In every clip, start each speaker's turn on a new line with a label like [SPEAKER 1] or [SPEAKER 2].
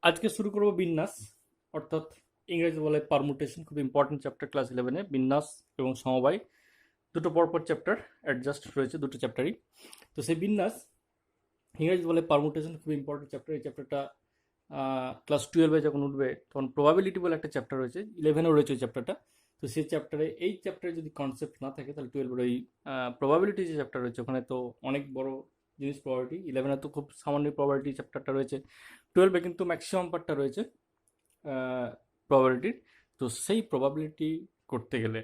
[SPEAKER 1] আজকে শুরু করব বিন্যাস, অর্থাৎ ইংরেজি বলে পারমুটেশন। খুব ইম্পর্টেন্ট চ্যাপ্টার ক্লাস 11-এ। বিন্যাস এবং সমবায় দুটো পরপর চ্যাপ্টার অ্যাডজাস্ট রয়েছে, দুটো চ্যাপ্টারই। তো সেই বিন্যাস, ইংরেজি বলে পারমুটেশন, খুব ইম্পর্টেন্ট চ্যাপ্টার। এই চ্যাপ্টারটা ক্লাস 12-এ যখন উঠবে তখন প্রবাবিলিটি বলে একটা চ্যাপ্টার রয়েছে, 11-এও রয়েছে ওই চ্যাপ্টারটা। তো সেই চ্যাপ্টারে, এই চ্যাপ্টারে যদি কনসেপ্ট না থাকে তাহলে 12-এর ওই প্রবাবিলিটি যে চ্যাপ্টার রয়েছে ওখানে তো অনেক বড় জিনিস প্রবাবিলিটি। 11-এ তো খুব সামান্য প্রবাবিলিটি চ্যাপ্টারটা রয়েছে, 12-এ কিন্তু ম্যাক্সিমাম পার্টটা রয়েছে প্রবাবিলিটির। তো সেই প্রবাবিলিটি করতে গেলে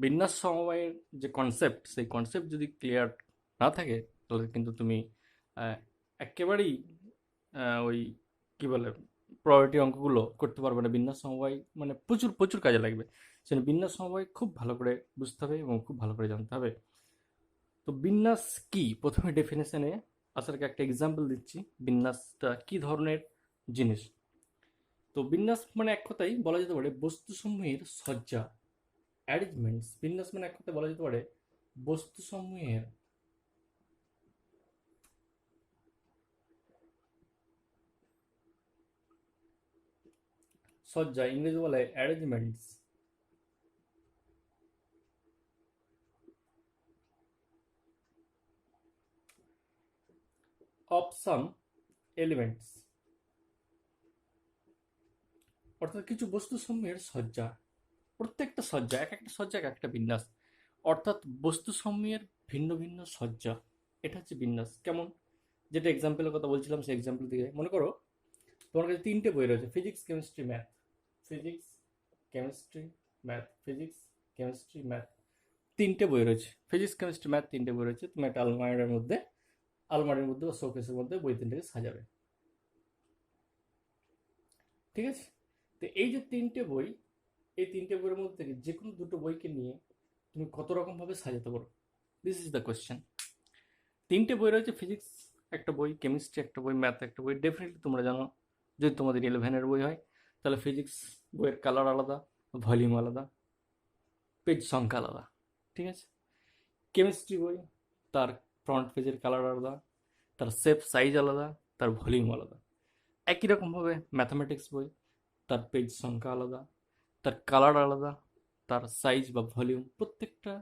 [SPEAKER 1] বিন্যাস সমবায়ের যে কনসেপ্ট, সেই কনসেপ্ট যদি ক্লিয়ার না থাকে তাহলে কিন্তু তুমি আহ, একেবারেই ওই কি বলে প্রবাবিলিটি অঙ্কগুলো করতে পারবে না। বিন্যাস সমবায় মানে প্রচুর প্রচুর কাজে লাগবে। সেজন্য বিন্যাস সমবায় খুব ভালো করে বুঝতে হবে এবং খুব ভালো করে জানতে হবে। তো বিন্যাস কি, প্রথমে ডেফিনেশনে আসার আগে একটা এক্সাম্পল দিচ্ছি বিন্যাসটা কি ধরনের জিনিস। তো বিন্যাস মানে এক কথায় বলা যেতে পারে বস্তুসমূহের সজ্জা, অ্যারেঞ্জমেন্টস। বিন্যাস মানে এক কথায় বলা যেতে পারে বস্তুসমূহের সজ্জা, ইংরেজি বলে অ্যারেঞ্জমেন্টস অফ সাম এলিমেন্টস, অর্থাৎ কিছু বস্তুসমূহের সজ্জা। প্রত্যেকটা সজ্জা, এক একটা সজ্জা এক একটা বিন্যাস, অর্থাৎ বস্তুসমূহের ভিন্ন ভিন্ন সজ্জা। এটা হচ্ছে বিন্যাস। কেমন, যেটা এক্সাম্পলের কথা বলছিলাম সেই এক্সাম্পল থেকে মনে করো তোমার কাছে তিনটে বই রয়েছে, physics, chemistry, math. Physics, chemistry, math. Physics, chemistry, math, তিনটে বই রয়েছে। ফিজিক্স, কেমিস্ট্রি, ম্যাথ তিনটে বই রয়েছে। তুমি একটা আলমারির মধ্যে বা শোকেসের মধ্যে বই তিনটেকে সাজাবে, ঠিক আছে? তো এই যে তিনটে বই, এই তিনটে বইয়ের মধ্যে থেকে যে কোনো দুটো বইকে নিয়ে তুমি কত রকম ভাবে সাজাতে পারো? This is the question. তিনটে বই রয়েছে, ফিজিক্স একটা বই, কেমিস্ট্রি একটা বই, ম্যাথ একটা বই। ডেফিনেটলি তোমরা জানো, যদি তোমাদের 11-এর বই হয় তাহলে ফিজিক্স বইয়ের কালার আলাদা, ভলিউম আলাদা, পেজ সংখ্যা আলাদা, ঠিক আছে? কেমিস্ট্রি বই, তার ফ্রন্ট পেজের কালার আলাদা, তার শেপ সাইজ আলাদা, তার ভলিউম আলাদা। একই রকমভাবে ম্যাথামেটিক্স বই, তার পেজ সংখ্যা আলাদা, তার কালার আলাদা, তার সাইজ বা ভলিউম, প্রত্যেকটা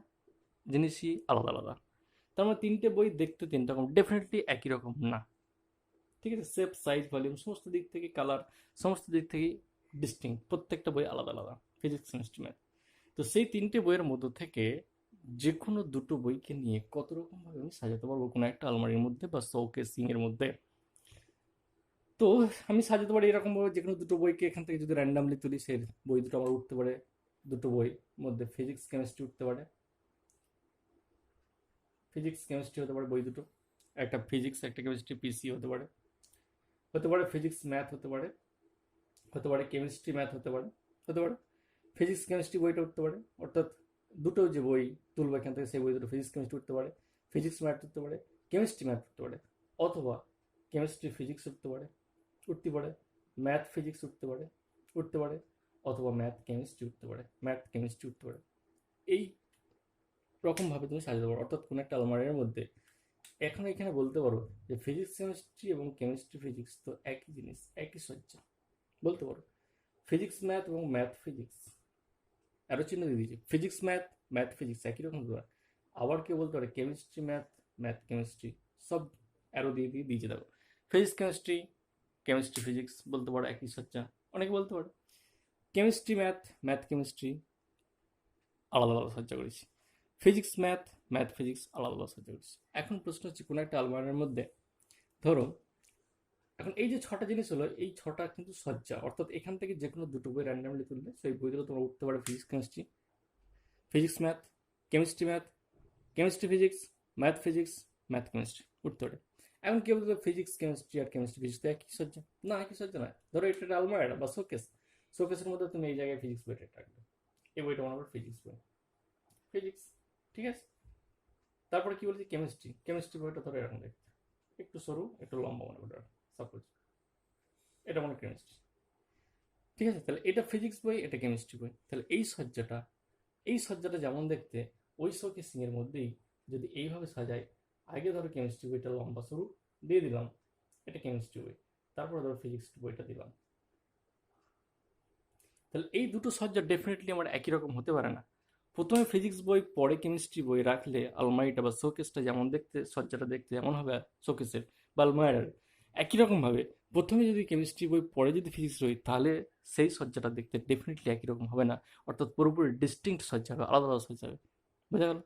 [SPEAKER 1] জিনিসই আলাদা আলাদা। তার মানে তিনটে বই দেখতে তিনটা রকম, ডেফিনেটলি একই রকম না, ঠিক আছে? শেপ সাইজ ভলিউম সমস্ত দিক থেকে, কালার সমস্ত দিক থেকে ডিস্টিং, প্রত্যেকটা বই আলাদা আলাদা। Physics, chemistry, math. তো সেই তিনটে বইয়ের মধ্য থেকে যে কোনো দুটো বইকে নিয়ে কত রকম ভাবে আমি সাজাতে পারবো কোনো একটা আলমারির মধ্যে বা শোকেসিং এর মধ্যে। তো আমি সাজাতে পারি এরকম ভাবে, যে কোনো দুটো বইকে এখান থেকে যদি র্যান্ডামলি তুলি, সেই বই দুটো আমার উঠতে পারে। দুটো বই মধ্যে ফিজিক্স, কেমিস্ট্রি উঠতে পারে। ফিজিক্স, কেমিস্ট্রি হতে পারে বই দুটো। একটা ফিজিক্স, একটা কেমিস্ট্রি পিসি হতে পারে। হতে পারে ফিজিক্স ম্যাথ হতে পারে, হতে পারে কেমিস্ট্রি ম্যাথ হতে পারে, হতে পারে ফিজিক্স কেমিস্ট্রি বইটা উঠতে পারে। অর্থাৎ দুটো যে বই তুলবো এখান থেকে, সেই বই দুটো ফিজিক্স কেমিস্ট্রি উঠতে পারে, ফিজিক্স ম্যাথ উঠতে পারে, কেমিস্ট্রি ম্যাথ উঠতে পারে। অথবা কেমিস্ট্রি ফিজিক্স উঠতে পারে, উঠতে পারে। ম্যাথ ফিজিক্স উঠতে পারে, উঠতে পারে। অথবা ম্যাথ কেমিস্ট্রি উঠতে পারে, ম্যাথ কেমিস্ট্রি উঠতে পারে। এই রকমভাবে তুমি সাজাতে পারো, অর্থাৎ কোনো একটা আলমারির মধ্যে। এখন এখানে বলতে পারো যে ফিজিক্স কেমিস্ট্রি এবং কেমিস্ট্রি ফিজিক্স তো একই জিনিস, একই সজ্জা, বলতে পারো। ফিজিক্স ম্যাথ এবং ম্যাথ ফিজিক্স, অ্যারো চিহ্ন দিয়ে দিয়েছি। ফিজিক্স ম্যাথ, ম্যাথ ফিজিক্স একই রকম ব্যাপার। আবার কেউ বলতে পারে কেমিস্ট্রি ম্যাথ, ম্যাথ কেমিস্ট্রি, সব অ্যারো দিয়ে দিয়ে দিয়েছে দেখো। ফিজিক্স কেমিস্ট্রি, কেমিস্ট্রি ফিজিক্স বলতে পারো একই সজ্জা। অনেকে বলতে পারে কেমিস্ট্রি ম্যাথ, ম্যাথ কেমিস্ট্রি আলাদা আলাদা সজ্জা করেছি। ফিজিক্স ম্যাথ, ম্যাথ ফিজিক্স আলাদা আলাদা সজ্জা করেছি। এখন প্রশ্ন হচ্ছে কোনো একটা আলমারির মধ্যে ধরো, এখন এই যে ছটা জিনিস হলো, এই ছটা কিন্তু সজ্জা, অর্থাৎ এখান থেকে যে কোনো দুটো বই র্যান্ডামলি তুললে সেই বইগুলো তোমরা উঠতে পারে physics chemistry, physics math, chemistry math, chemistry physics, math physics, math chemistry উঠতে পারে। এখন কেউ বলতে ফিজিক্স কেমিস্ট্রি আর কেমিস্ট্রি ফিজিক্স তো একই সজ্জা। না, একই সজ্জা নয়। ধরো এটা একটা আলমারি বা শোকেস, শোকেসের মধ্যে তুমি এই জায়গায় ফিজিক্স বইটা রাখবে, এই বইটা মনে করো ফিজিক্স বই, ফিজিক্স, ঠিক আছে? তারপরে কি বলছি, কেমিস্ট্রি, কেমিস্ট্রি বইটা ধরো এরকম দেখতে, একটু সরু একটু লম্বা মনে করো, সাপোজ এটা মনে কেমিস্ট্রি, ঠিক আছে? তাহলে এটা ফিজিক্স বই, এটা কেমিস্ট্রি বই। তাহলে এই সজ্জাটা যেমন দেখতে, ওই শোকেসিং এর মধ্যেই যদি এইভাবে সাজাই, আগে ধরো কেমিস্ট্রি বইটা লম্বা সরু দিয়ে দিলাম, এটা কেমিস্ট্রি বই। তারপরে ধরো ফিজিক্স বইটা দিলাম। তাহলে এই দুটো সজ্জা ডেফিনেটলি আমার একই রকম হতে পারে না। প্রথমে ফিজিক্স বই, পরে কেমিস্ট্রি বই রাখলে আলমারিটা বা শোকেসটা যেমন দেখতে, সজ্জাটা দেখতে যেমন হবে শোকেসের বা আলমারির, একই রকমভাবে প্রথমে যদি কেমিস্ট্রি বই, পরে যদি ফিজিক্স বই, তাহলে সেই সজ্জাটা দেখতে ডেফিনেটলি একই রকম হবে না। অর্থাৎ পুরোপুরি ডিস্টিংক্ট সজ্জা হবে, আলাদা আলাদা সজ্জা হবে। বোঝা গেল?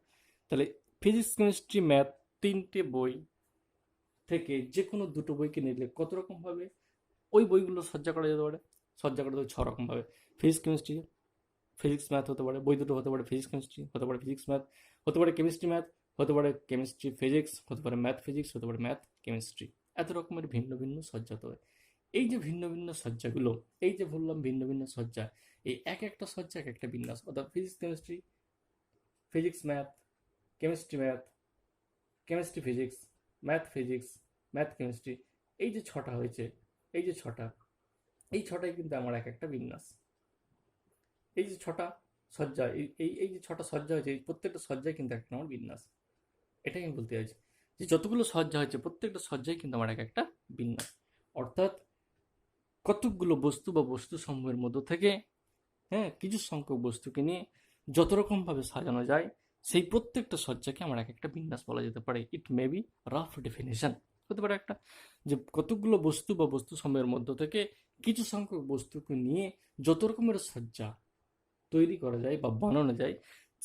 [SPEAKER 1] তাহলে ফিজিক্স, কেমিস্ট্রি, ম্যাথ তিনটে বই থেকে যে কোনো দুটো বইকে নিলে কত রকম ভাবে ওই বইগুলো সজ্জা করা যেতে পারে? সজ্জা করা যাবে 6 রকম ভাবে। ফিজিক্স কেমিস্ট্রি, ফিজিক্স ম্যাথ হতে পারে, বই দুটো হতে পারে ফিজিক্স কেমিস্ট্রি, হতে পারে ফিজিক্স ম্যাথ, হতে পারে কেমিস্ট্রি ম্যাথ, হতে পারে কেমিস্ট্রি ফিজিক্স, হতে পারে ম্যাথ ফিজিক্স, হতে পারে ম্যাথ কেমিস্ট্রি। এত রকমের ভিন্ন ভিন্ন সজ্জা হতে পারে। এই যে ভিন্ন ভিন্ন সজ্জাগুলো, এই যে বললাম ভিন্ন ভিন্ন সজ্জা, এই এক একটা সজ্জা এক একটা বিন্যাস। অর্থাৎ physics chemistry, physics math, chemistry math, chemistry physics, math physics, math chemistry, এই যে ছটা হয়েছে, এই যে ছটা, এই ছটাই কিন্তু আমার এক একটা বিন্যাস। এই যে ছটা সজ্জা, এই এই এই যে ছটা সজ্জা হয়েছে, এই প্রত্যেকটা সজ্জাই কিন্তু একটা আমার বিন্যাস। এটাই আমি বলতে চাইছি, যে যতগুলো সজ্জা হয়েছে প্রত্যেকটা সজ্জাই কিন্তু আমার এক একটা বিন্যাস। অর্থাৎ কতকগুলো বস্তু বা বস্তু সমূহের মধ্য থেকে, হ্যাঁ, কিছু সংখ্যক বস্তুকে নিয়ে যত রকমভাবে সাজানো যায়, সেই প্রত্যেকটা সজ্জাকে আমার এক একটা বিন্যাস বলা যেতে পারে। ইট মে বি রাফ ডেফিনেশন হতে পারে একটা, যে কতগুলো বস্তু বা বস্তু সমূহের মধ্য থেকে কিছু সংখ্যক বস্তুকে নিয়ে যত রকমের সজ্জা তৈরি করা যায় বা বানানো যায়,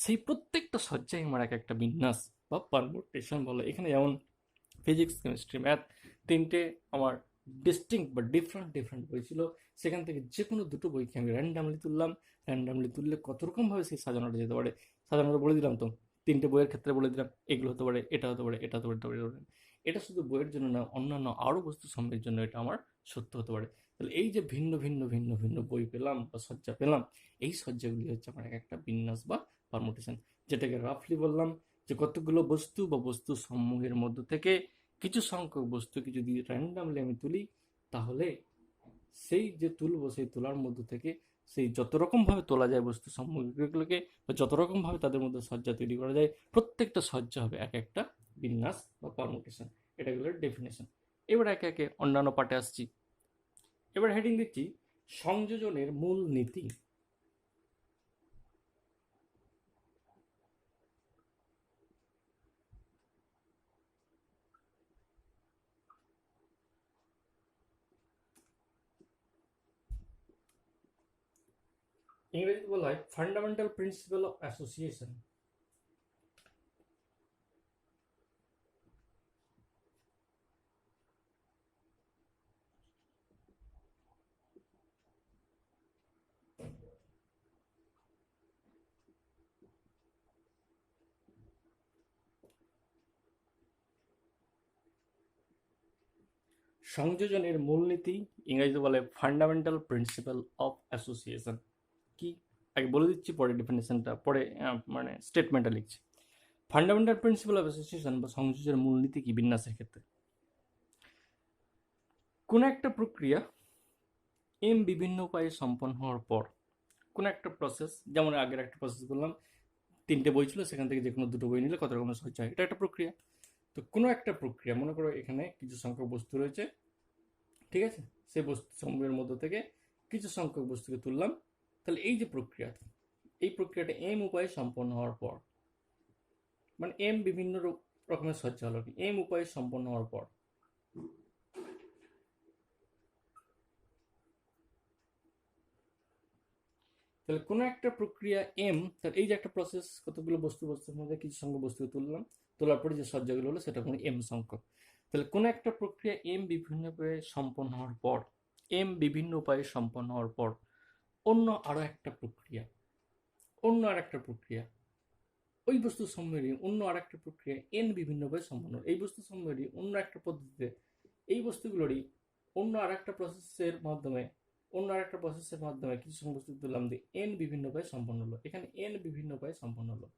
[SPEAKER 1] সেই প্রত্যেকটা সজ্জাই আমার এক একটা বিন্যাস বা পারমুটেশন বলে। এখানে যেমন ফিজিক্স, কেমিস্ট্রি, ম্যাথ তিনটে আমার ডিস্টিংক্ট বা ডিফারেন্ট ডিফারেন্ট বই ছিল। সেখান থেকে যে কোনো দুটো বইকে আমি র্যান্ডামলি তুললাম। র্যান্ডামলি তুললে কত রকমভাবে সেই সাজানোটা যেতে পারে। সাজানোটা বলে দিলাম তো, তিনটে বইয়ের ক্ষেত্রে বলে দিলাম এগুলো হতে পারে, এটা হতে পারে, এটা হতে পারে, এটা হতে পারে। এটা শুধু বইয়ের জন্য না, অন্যান্য আরও বস্তু সমূহের জন্য এটা আমার সত্য হতে পারে। তাহলে এই যে ভিন্ন ভিন্ন ভিন্ন ভিন্ন বই পেলাম বা সজ্জা পেলাম, এই সজ্জাগুলি হচ্ছে আমার এক একটা বিন্যাস বা পারমুটেশন। যেটাকে রাফলি বললাম, যে কতগুলো বস্তু বা বস্তু সমূহের মধ্য থেকে কিছু সংখ্যক বস্তুকে যদি র্যান্ডামলি আমি তুলি, তাহলে সেই যে তুলবো, সেই তোলার মধ্য থেকে সেই যত রকমভাবে তোলা যায় বস্তু সমূহগুলোকে, বা যত রকমভাবে তাদের মধ্যে সজ্জা তৈরি করা যায়, প্রত্যেকটা সজ্জা হবে এক একটা বিন্যাস বা পারমুটেশন। এটা গেল ডেফিনেশন। এবার একে একে অন্যান্য পার্টে আসছি। এবার হেডিং দিচ্ছি সংযোজনের মূল নীতি। ইংরেজিতে বলা হয় ফান্ডামেন্টাল প্রিন্সিপাল অফ অ্যাসোসিয়েশন। সংযোজনের মূলনীতি ইংরেজিতে বলে ফান্ডামেন্টাল প্রিন্সিপাল অফ অ্যাসোসিয়েশন। কি, আগে বলে দিচ্ছি, পরে ডেফিনেশনটা পরে মানে স্টেটমেন্টটা লিখছি। ফান্ডামেন্টাল প্রিন্সিপাল অফ অ্যাসোসিয়েশন বা সংযোজনের মূলনীতি কি বিন্যাসের ক্ষেত্রে? কোন একটা প্রক্রিয়া এম বিভিন্ন উপায়ে সম্পন্ন হওয়ার পর, কোন একটা প্রসেস, যেমন আগের একটা প্রসেস বললাম, তিনটে বই ছিল, সেখান থেকে যে কোনো দুটো বই নিলে কত রকমের সহজ হয়, এটা একটা প্রক্রিয়া। তো কোনো একটা প্রক্রিয়া, মনে করো এখানে কিছু সংখ্যক বস্তু রয়েছে, ঠিক আছে, সেই বস্তু সমূহের মধ্য থেকে কিছু সংখ্যক বস্তুকে তুললাম। তাহলে এই যে প্রক্রিয়া, এই প্রক্রিয়াটা এম উপায়ে সম্পন্ন হওয়ার পর, মানে এম বিভিন্ন রকমের সজ্জা হলো, এম উপায়ে সম্পন্ন হওয়ার পর, তাহলে কোনো একটা প্রক্রিয়া এম, তার এই যে একটা প্রসেস, কতগুলো বস্তুর মধ্যে কিছু সংখ্যক বস্তুকে তুললাম, তোলার পরে যে সজ্জাগুলো হলো সেটা কোনো এম সংখ্যক। তাহলে কোনো একটা প্রক্রিয়া এম বিভিন্ন উপায়ে সম্পন্ন হওয়ার পর, এম বিভিন্ন উপায়ে সম্পন্ন হওয়ার পর অন্য আরো একটা প্রক্রিয়া, অন্য আর একটা প্রক্রিয়া, ওই বস্তু সমূহেরই অন্য আর একটা প্রক্রিয়া এন বিভিন্ন উপায়ে সম্পন্ন, এই বস্তু সমূহেরই অন্য একটা পদ্ধতিতে, এই বস্তুগুলোরই অন্য আর একটা প্রসেসের মাধ্যমে, অন্য আর একটা প্রসেসের মাধ্যমে কিছু বস্তু তুললাম দিয়ে এন বিভিন্ন উপায়ে সম্পন্ন হলো। এখানে এন বিভিন্ন উপায়ে সম্পন্ন হলো।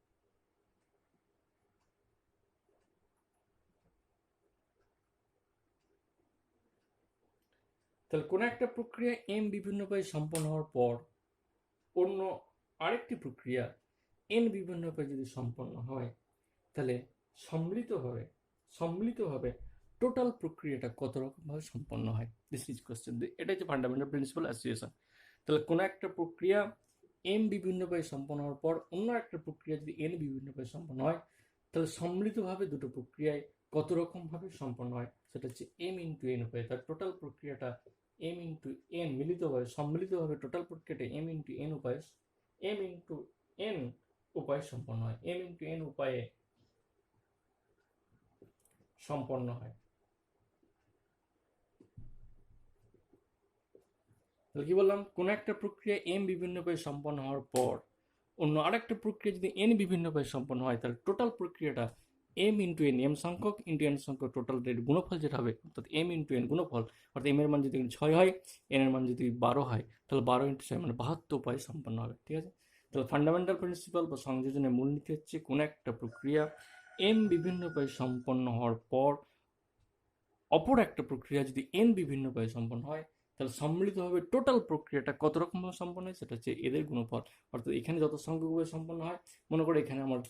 [SPEAKER 1] তাহলে কোন একটা প্রক্রিয়া এম বিভিন্ন উপায়ে সম্পন্ন হওয়ার পর অন্য আরেকটি প্রক্রিয়া এন বিভিন্ন উপায়ে যদি সম্পন্ন হয়, তাহলে সম্মিলিতভাবে সম্মিলিতভাবে টোটাল প্রক্রিয়াটা কত রকমভাবে সম্পন্ন হয়, দিস ইজ কোয়েশ্চেন। এটা হচ্ছে ফান্ডামেন্টাল প্রিন্সিপাল অ্যাসোসিয়েশন। তাহলে কোনো একটা প্রক্রিয়া এম বিভিন্ন উপায়ে সম্পন্ন হওয়ার পর অন্য একটা প্রক্রিয়া যদি এন বিভিন্ন উপায়ে সম্পন্ন হয়, তাহলে সম্মিলিতভাবে দুটো প্রক্রিয়ায় কত রকমভাবে সম্পন্ন হয়, সেটা হচ্ছে এম ইন্টু এন উপায়ে। তার টোটাল প্রক্রিয়াটা এম ইন্টু এন মিলিতভাবে সম্মিলিতভাবে টোটাল প্রক্রিয়াটা এম ইন্টু এন উপায়ে সম্পন্ন হয়, এম ইন্টু এন উপায়ে সম্পন্ন হয়। তাহলে কি বললাম, কোনো একটা প্রক্রিয়া এম বিভিন্ন উপায়ে সম্পন্ন হওয়ার পর অন্য আরেকটা প্রক্রিয়া যদি এন বিভিন্ন উপায়ে সম্পন্ন হয়, তাহলে টোটাল প্রক্রিয়াটা এম ইন্টু এন, এম সংখ্যক ইন্টু এন সংখ্যক টোটাল রেট গুণফল যেটা হবে, অর্থাৎ এম ইন্টু এন গুণফল, অর্থাৎ এম এর মান যদি 6 হয়, এন এর মান যদি 12 হয়, তাহলে 12 ইন্টু 6 মানে 72 উপায়ে সম্পন্ন হবে। ঠিক আছে। তাহলে ফান্ডামেন্টাল প্রিন্সিপাল বা সংযোজনের মূলনীতি হচ্ছে কোনো একটা প্রক্রিয়া এম বিভিন্ন উপায়ে সম্পন্ন হওয়ার পর অপর একটা প্রক্রিয়া যদি এন বিভিন্ন উপায়ে সম্পন্ন হয়, তাহলে সম্মিলিতভাবে টোটাল প্রক্রিয়াটা কত রকমভাবে সম্পন্ন হয়, সেটা হচ্ছে এদের গুণফল। অর্থাৎ এখানে যত সংখ্যকভাবে সম্পন্ন হয়, মনে করে এখানে আমার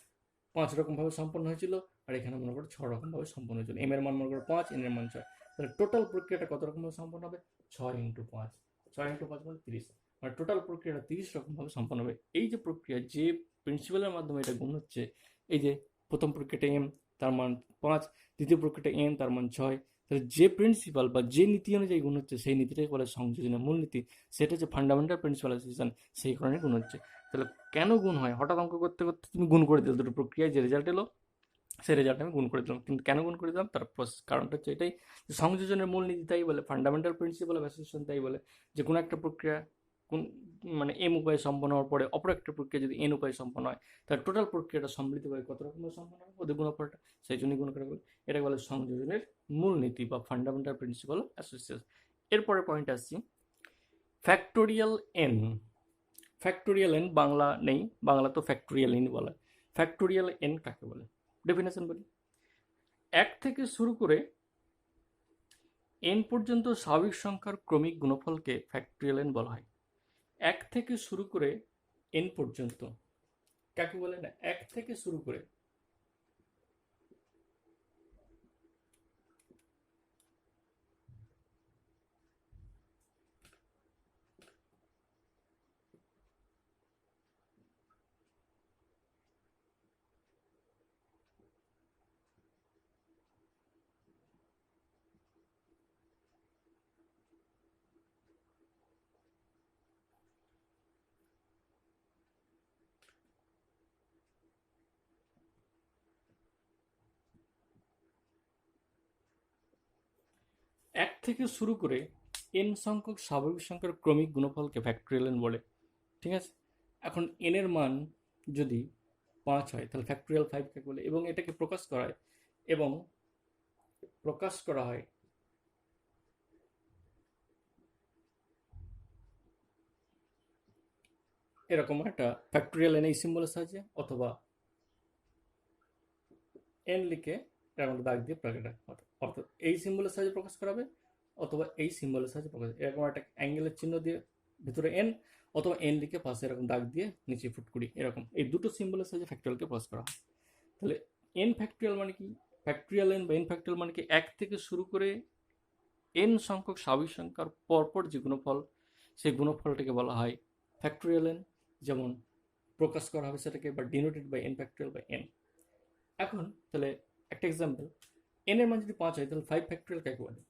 [SPEAKER 1] 5 রকমভাবে সম্পন্ন হয়েছিল, আর এখানে মনে করো 6 রকমভাবে সম্পন্ন হয়েছিল। এম এর মান মনে করো 5, এন এর মান 6, তাহলে টোটাল প্রক্রিয়াটা কত রকমভাবে সম্পন্ন হবে, 6 ইন্টু 5, 6 ইন্টু 5 মানে 30, মানে টোটাল প্রক্রিয়াটা 30 রকমভাবে সম্পন্ন হবে। এই যে প্রক্রিয়া, যে প্রিন্সিপালের মাধ্যমে এটা গুণ হচ্ছে, এই যে প্রথম প্রক্রিয়াটা এম, তার মান 5, দ্বিতীয় প্রক্রিয়াটা এন, তার মান 6, তাহলে যে প্রিন্সিপাল বা যে নীতি অনুযায়ী গুণ হচ্ছে, সেই নীতিটাকে বলে সংযোজনের মূলনীতি। সেটা হচ্ছে ফান্ডামেন্টাল প্রিন্সিপাল অ্যাসোসিয়েশন, সেই কারণে গুণ হচ্ছে। তাহলে কেন গুণ হয়, হঠাৎ অঙ্ক করতে করতে তুমি গুণ করে দিলে দুটো প্রক্রিয়ায় যে রেজাল্ট এলো, সেই রেজাল্ট আমি গুণ করে দিলাম। কিন্তু কেন গুণ করে দিলাম, তার প্রসেস কারণটা হচ্ছে এটাই, যে সংযোজনের মূলনীতি তাই বলে, ফান্ডামেন্টাল প্রিন্সিপাল অফ অ্যাসোসিয়েশন তাই বলে, যে কোনো একটা প্রক্রিয়া কোন মানে এম উপায়ে সম্পন্ন হওয়ার পরে অপর একটা প্রক্রিয়া যদি এন উপায়ে সম্পন্ন হয়, তার টোটাল প্রক্রিয়াটা সম্মিলিতভাবে কত রকমের সম্পন্ন হয়, ওদের গুণফলটা, সেই জন্যই গুণ করে বলে। এটাকে বলে সংযোজনের মূলনীতি বা ফান্ডামেন্টাল প্রিন্সিপাল অফ অ্যাসোসিয়েশন। এরপরে পয়েন্ট আসছি, factorial N. Factorial N Bangla নেই, বাংলা তো ফ্যাক্টোরিয়াল এন বলা। ফ্যাক্টোরিয়াল এন কাকে বলে, ডেফিনেশন বলি। 1 থেকে শুরু করে এন পর্যন্ত স্বাভাবিক সংখ্যার ক্রমিক গুণফলকে ফ্যাক্টোরিয়াল এন বলা হয়। 1 থেকে শুরু করে এন পর্যন্ত কাকে বলে না, 1 থেকে শুরু করে এক থেকে শুরু করে এন সংখ্যক স্বাভাবিক সংখ্যার ক্রমিক গুণফলকে ফ্যাক্টোরিয়াল এন বলে। ঠিক আছে। এখন এন এর মান যদি 5 হয়, তাহলে ফ্যাক্টোরিয়াল 5 কাকে বলে, এবং এটাকে প্রকাশ করা হয়, এবং প্রকাশ করা হয় এরকম একটা ফ্যাক্টোরিয়াল এন এই সিম্বলের সাহায্যে, অথবা এন লিখে এরকম দাগ দিয়ে প্রকাশ, অর্থাৎ এই সিম্বলের সাহায্যে প্রকাশ করা হবে, অথবা এই সিম্বলের সাহায্যে প্রকাশ, এরকম একটা অ্যাঙ্গেলের চিহ্ন দিয়ে ভিতরে এন, অথবা এন লিখে পাশে এরকম দাগ দিয়ে নিচে ফুটকুড়ি, এরকম এই দুটো সিম্বলের সাহায্যে ফ্যাক্টোরিয়ালকে প্রকাশ করা হয়। তাহলে এন ফ্যাক্টোরিয়াল মানে কি, ফ্যাক্টোরিয়াল এন বা এন ফ্যাক্টোরিয়াল মানে কি, 1 থেকে শুরু করে এন সংখ্যক স্বাভাবিক সংখ্যার পরপর যে গুণফল, সেই গুণফলটাকে বলা হয় ফ্যাক্টোরিয়াল এন। যেমন প্রকাশ করা হবে সেটাকে বা denoted by n factorial by n. এখন তাহলে একটা এক্সাম্পল, এন এর মান যদি 5 হয়, তাহলে 5 ফ্যাক্টোরিয়াল কাকে বলে,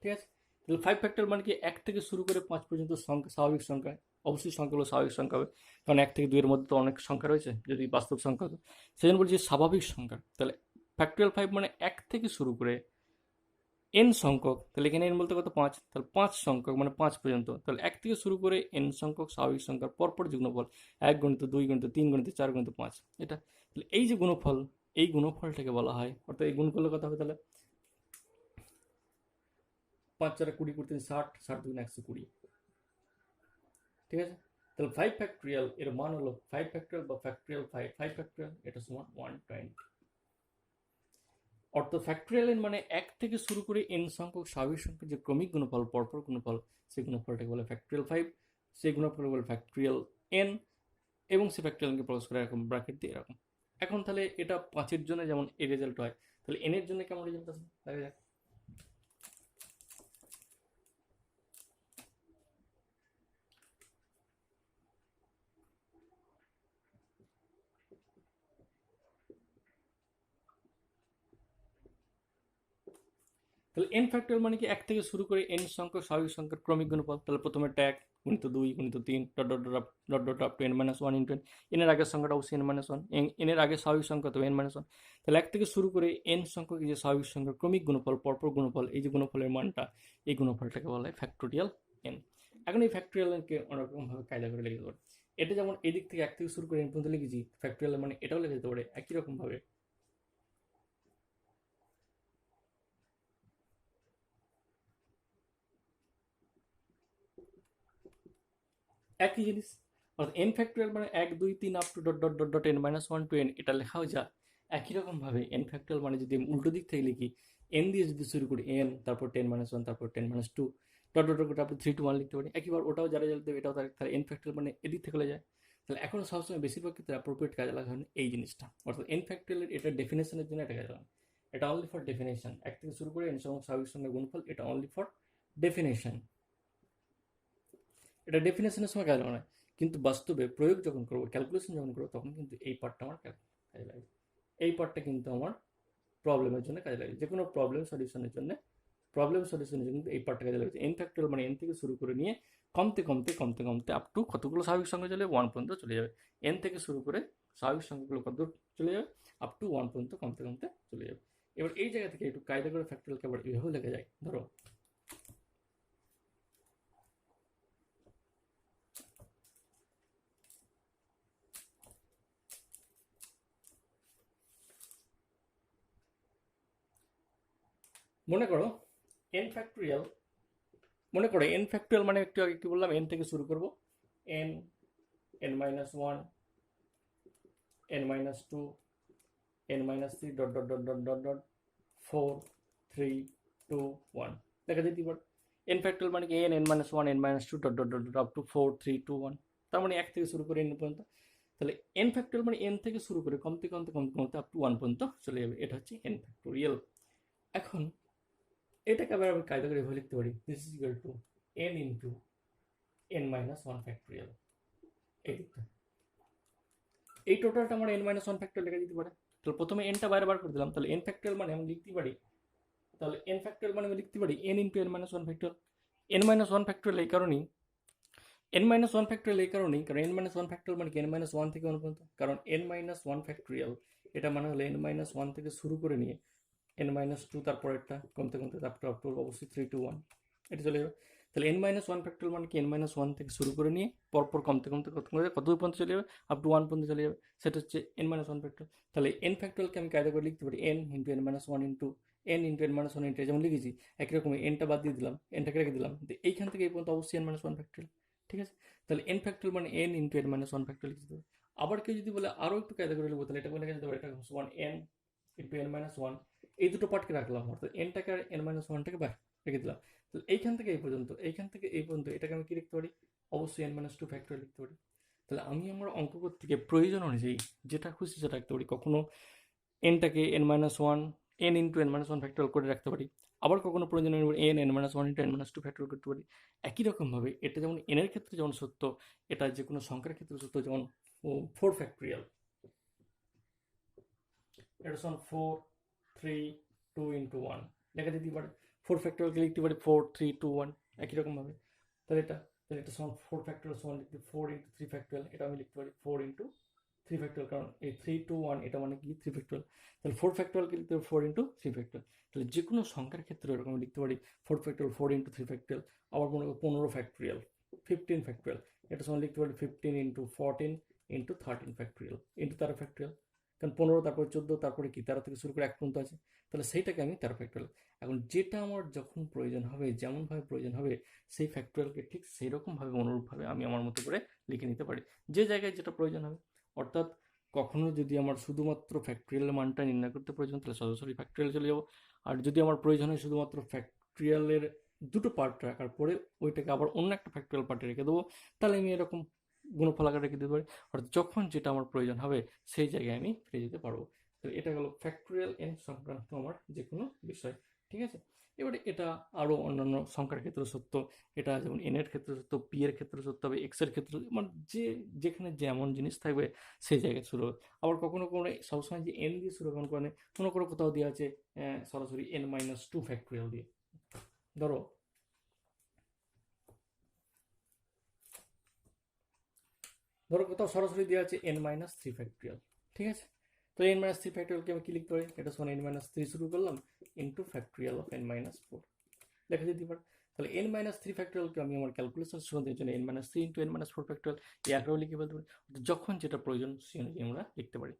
[SPEAKER 1] ঠিক আছে। তাহলে 5 ফ্যাক্টোরিয়াল মানে কি, 1 থেকে শুরু করে 5 পর্যন্ত সংখ্যা, স্বাভাবিক সংখ্যা, অবশ্যই সংখ্যাগুলো স্বাভাবিক সংখ্যা হবে, কারণ 1 থেকে 2 এর মধ্যে তো অনেক সংখ্যা রয়েছে যদি বাস্তব সংখ্যা হতো, সেই জন্য বলছি স্বাভাবিক সংখ্যা। তাহলে ফ্যাক্টোরিয়াল 5 মানে 1 থেকে শুরু করে এন সংখ্যক, তাহলে এখানে এন বলতে কত, 5, তাহলে 5 সংখ্যক মানে 5 পর্যন্ত, তাহলে 1 থেকে শুরু করে এন সংখ্যক স্বাভাবিক সংখ্যার পরপর যে গুণফল, 1 গুণিত 2 গুণিত 3 গুণিত 4 গুণিত 5, এটা। তাহলে এই যে গুণফল, এই গুণফলটাকে বলা হয়, অর্থাৎ এই গুণ করলে কথা হবে, তাহলে 5 4 20 করতে 60, 60 2 120, ঠিক আছে। তাহলে 5 ফ্যাক্টোরিয়াল এর মান হলো 5 ফ্যাক্টোরিয়াল বা ফ্যাক্টোরিয়াল 5, 5 ফ্যাক্টোরিয়াল এটা সমান 120। অর্থাৎ ফ্যাক্টোরিয়াল এন মানে 1 থেকে শুরু করে এন সংখ্যক স্বাভাবিক সংখ্যার যে ক্রমিক গুণফল, পরপর গুণফল, সেই গুণফলটাকে বলে ফ্যাক্টোরিয়াল 5, সেই গুণফলকে বলে ফ্যাক্টোরিয়াল এন এবং সে ফ্যাক্টরিয়ালকে প্রকাশ করে এরকম ব্র্যাকেট দিয়ে এরকম। এখন তাহলে এটা 5-এর জন্য যেমন এই রেজাল্ট হয়, তাহলে এনের জন্য কেমন রেজাল্ট আসবে দেখা যাক। তাহলে এন ফ্যাক্টরিয়াল মানে কি, এক থেকে শুরু করে এন সংখ্যক স্বাভাবিক সংখ্যার ক্রমিক গুণফল। তাহলে প্রথমে ট্যাগ গুণিত 2 গুণিত 3 dot dot dot dot dot up to N minus one into N. এনের আগের সংখ্যাটা অবশ্যই এন মাইনাস ওয়ান, এনের আগে স্বাভাবিক সংখ্যা তো এন মাইনাস ওয়ান। তাহলে এক থেকে শুরু করে এন সংখ্যক এই যে স্বাভাবিক সংখ্যার ক্রমিক গুণফল, পরপর গুণফল, এই যে গুণফলের মানটা, এই গুণফলটাকে বলা হয় ফ্যাক্টোরিয়াল এন। এখন এই ফ্যাক্টোরিয়ালকে অনেক রকমভাবে কায়দা করে লিখে দিতে পারে। এটা যেমন এই দিক থেকে এক থেকে শুরু করে এন পর্যন্ত লিখেছি, ফ্যাক্টোরিয়াল মানে এটাও লিখে দিতে পারে একই রকমভাবে। একই জিনিস, অর্থাৎ এন ফ্যাক্টোরিয়াল মানে 1 2 3 up to dot dot dot dot n minus one to n, এটা লেখাও যা। একই রকমভাবে এন ফ্যাক্টোরিয়াল মানে যদি আমি উল্টো দিক থেকে লিখি, এন দিয়ে যদি শুরু করি এন, তারপর 10 - 1, তারপর 10 - 2 ডট ডট ডট আপনি 3 to 1 লিখতে পারি। একইবার ওটাও যারা জ্বালাতে হবে, এটাও তার এন ফ্যাক্টোরিয়াল মানে এদিক থেকে যায়। তাহলে এখন সবসময় বেশিরভাগ ক্ষেত্রে অ্যাপ্রোপ্রিয়েট কাজে লাগা হয় এই জিনিসটা, অর্থাৎ এন ফ্যাক্টোরিয়ালের এটা ডেফিনেশনের জন্য এটা কাজে লাগানো। এটা অনলি ফর ডেফিনেশন, এক থেকে শুরু করে এন সঙ্গে স্বাভাবিক সঙ্গে গুণফল, এটা অনলি ফর ডেফিনেশন। এটা ডেফিনেশনের সময় কাজে লাগানো হয়, কিন্তু বাস্তবে প্রয়োগ যখন করবো, ক্যালকুলেশন যখন করবো, তখন কিন্তু এই পার্টটা আমার কাজে লাগে। এই পার্টটা কিন্তু আমার প্রবলেমের জন্য কাজে লাগে, যে কোনো প্রবলেম সলিউশনের জন্য কিন্তু এই পার্টটা কাজে লাগে। এন ফ্যাক্টোরিয়াল মানে এন থেকে শুরু করে নিয়ে কমতে কমতে কমতে কমতে আপ টু কতগুলো স্বাভাবিক সংখ্যা চলে যাবে, 1 পর্যন্ত চলে যাবে। এন থেকে শুরু করে স্বাভাবিক সংখ্যাগুলো কত চলে যাবে, আপ টু 1 পর্যন্ত কমতে কমতে চলে যাবে। এবার এই জায়গা থেকে একটু কায়দা করে ফ্যাক্টোরিয়ালকে আবার এইভাবে লেখা যায়। ধরো মনে করো এন ফ্যাক্টোরিয়াল, এন ফ্যাক্টোরিয়াল মানে একটু আগে কি বললাম, এন থেকে শুরু করব, N, n-1, n-2, n-3 dot dot dot dot dot dot 4 3 2 1 দেখা যেতে পারে। এন ফ্যাক্টোরিয়াল মানে কি, n-1 n-2 dot dot dot dot up to 4 3 2 1, তার মানে এক থেকে শুরু করে এন পর্যন্ত। তাহলে এন ফ্যাক্টোরিয়াল মানে এন থেকে শুরু করে কমতে কমতে কমতে কমতে আপ টু 1 পর্যন্ত চলে যাবে, এটা হচ্ছে এন ফ্যাক্টোরিয়াল। এখন এটাকে আবার আমি কায়দা করে এভাবে লিখতে পারি, this is equal to n into n-1 factorial. এই দিকটা, এই টোটালটা আমার n-1 ফ্যাক্টোরিয়াল লেখা যেতে পারে। তাহলে প্রথমে এনটা বাইরে বার করে দিলাম, তাহলে এন ফ্যাক্টোরিয়াল মানে আমি লিখতে পারি, তাহলে এন ফ্যাক্টোরিয়াল মানে আমি লিখতে পারি N into n-1 factorial. n-1 factorial এই কারণেই, n-1 ফ্যাক্টোরিয়াল এই কারণেই, কারণ n-1 ফ্যাক্টোরিয়াল মানে কি n-1 থেকে 1 পর্যন্ত, কারণ n-1 ফ্যাক্টোরিয়াল এটা মানে হলো n-1 থেকে শুরু করে নিয়ে n-2 তারপরেরটা কমতে কমতে তারপর আপ টু অবশ্যই 3 to 1 এটা চলে যাবে। তাহলে n-1 ফ্যাক্টোরিয়াল মানে কি n-1 থেকে শুরু করে নিয়ে পরপর কমতে কমতে কত দূর পর্যন্ত চলে যাবে, আপ টু 1 পর্যন্ত চলে যাবে, সেটা হচ্ছে n-1 ফ্যাক্টোরিয়াল। তাহলে n ফ্যাক্টোরিয়ালকে আমি কায়দা করে লিখতে পারি n into n-1 into n into n-1 into যেমন লিখেছি, একই রকম এনটা বাদ দিয়ে দিলাম, এনটাকে রেখে দিলাম, এইখান থেকে এই পর্যন্ত অবশ্যই n-1 ফ্যাক্টোরিয়াল। ঠিক আছে, তাহলে n ফ্যাক্টোরিয়াল মানে n ইন্টু n-1 ফ্যাক্টোরিয়াল লিখতে হবে। আবার কেউ যদি বলে আরও একটু কায়দা করে লিখবো, তাহলে এটা বলে যেতে পারে, এটা সমান n ইন্টু n-1, এই দুটো পার্টকে রাখলাম, অর্থাৎ এনটাকে আর n-1টাকে রেখে দিলাম। তাহলে এইখান থেকে এই পর্যন্ত, এটাকে আমি কি লিখতে পারি, অবশ্যই n-2 ফ্যাক্টর লিখতে পারি। তাহলে আমি আমার অঙ্ক করতে গিয়ে প্রয়োজন অনুযায়ী যেটা খুশি সেটা রাখতে পারি। কখনো এনটাকে n-1 n into n-1 factor করে রাখতে পারি, আবার কখনো প্রয়োজন n-1 ইন্টু n-2 ফ্যাক্টর করতে পারি। একই রকমভাবে এটা যেমন এনের ক্ষেত্রে যেমন সত্য, এটা যে কোনো সংখ্যার ক্ষেত্রে সত্য। যেমন 4 ফ্যাক্টোরিয়াল, এটা সমান 4 3 2 ইন্টু 1 লেখা যেতে পারে। 4 ফ্যাক্টোরিয়ালকে লিখতে পারি 4 3 2 1 একই রকমভাবে। তাহলে এটা সমান 4 ফ্যাক্টোরিয়াল সমান লিখতে 4 ইন্টু 3 ফ্যাক্টোরিয়াল, এটা আমি লিখতে পারি 4 ইন্টু 3 ফ্যাক্টোরিয়াল, কারণ এই 3 2 1 এটা মানে কি 3 ফ্যাক্টোরিয়াল। তাহলে 4 ফ্যাক্টোরিয়ালকে লিখতে পারি 4 ইন্টু 3 ফ্যাক্টোরিয়াল। তাহলে যে কোনো সংখ্যার ক্ষেত্রে এরকম লিখতে পারি 4 ফ্যাক্টোরিয়াল 4 ইন্টু 3 ফ্যাক্টোরিয়াল। আবার মনে করো 15 ফ্যাক্টোরিয়াল 15 ফ্যাক্টোরিয়াল, এটা সমান লিখতে পারি 15 into 14 into 13 factorial into 13 factorial, কারণ 15 তারপরে 14 তারপরে কি 13 থেকে শুরু করে 1 পর্যন্ত আছে, তাহলে সেইটাকে আমি 13 ফ্যাক্টোরিয়াল। এখন যেটা আমার যখন প্রয়োজন হবে, যেমনভাবে প্রয়োজন হবে, সেই ফ্যাক্টোরিয়ালকে ঠিক সেই রকমভাবে অনুরূপভাবে আমি আমার মতো করে লিখে নিতে পারি, যে জায়গায় যেটা প্রয়োজন হবে। অর্থাৎ কখনো যদি আমার শুধুমাত্র ফ্যাক্টোরিয়ালের মানটা নির্ণয় করতে প্রয়োজন, তাহলে সরাসরি ফ্যাক্টোরিয়াল চলে যাবো। আর যদি আমার প্রয়োজন হয় শুধুমাত্র ফ্যাক্টোরিয়ালের দুটো পার্ট রাখার পরে ওইটাকে আবার অন্য একটা ফ্যাক্টোরিয়াল পার্টে রেখে দেবো, তাহলে আমি এরকম গুণফল আকারে রেখে দিতে পারি, অর্থাৎ যখন যেটা আমার প্রয়োজন হবে সেই জায়গায় আমি ফিরে যেতে পারবো। তো এটা হলো ফ্যাক্টোরিয়াল এন সংক্রান্ত আমার যে কোনো বিষয়, ঠিক আছে। এবারে এটা আরও অন্যান্য সংখ্যার ক্ষেত্রে সত্য, এটা যেমন এন এর ক্ষেত্রে সত্য, পি এর ক্ষেত্রে সত্য হবে, এক্স এর ক্ষেত্রে মানে যেখানে যেমন জিনিস থাকবে সেই জায়গায় শুরু হবে। আবার কখনো কোনো সবসময় যে এন দিয়ে শুরু হবে মানে কোনো কোনো কোথাও দেওয়া আছে সরাসরি এন মাইনাস টু ফ্যাক্টোরিয়াল দিয়ে। ধরো কোথাও সরাসরি দেওয়া আছে এন মাইনাস থ্রি ফ্যাক্টোরিয়াল, ঠিক আছে। তো এন মাইনাস থ্রি ফ্যাক্টোরিয়ালকে আমি কি লিখতে পারি, এটা সমান এন মাইনাস থ্রি শুরু করলাম into factorial of N minus four, লেখা যেতে পারে। তাহলে এন মাইনাস থ্রি ফ্যাক্টোরিয়ালকে আমি আমার ক্যালকুলেশন সুবিধার জন্য N minus three into N minus four factorial এই আকারেও লিখে ফেলতে পারি। যখন যেটা প্রয়োজন সেই অনুযায়ী আমরা লিখতে পারি।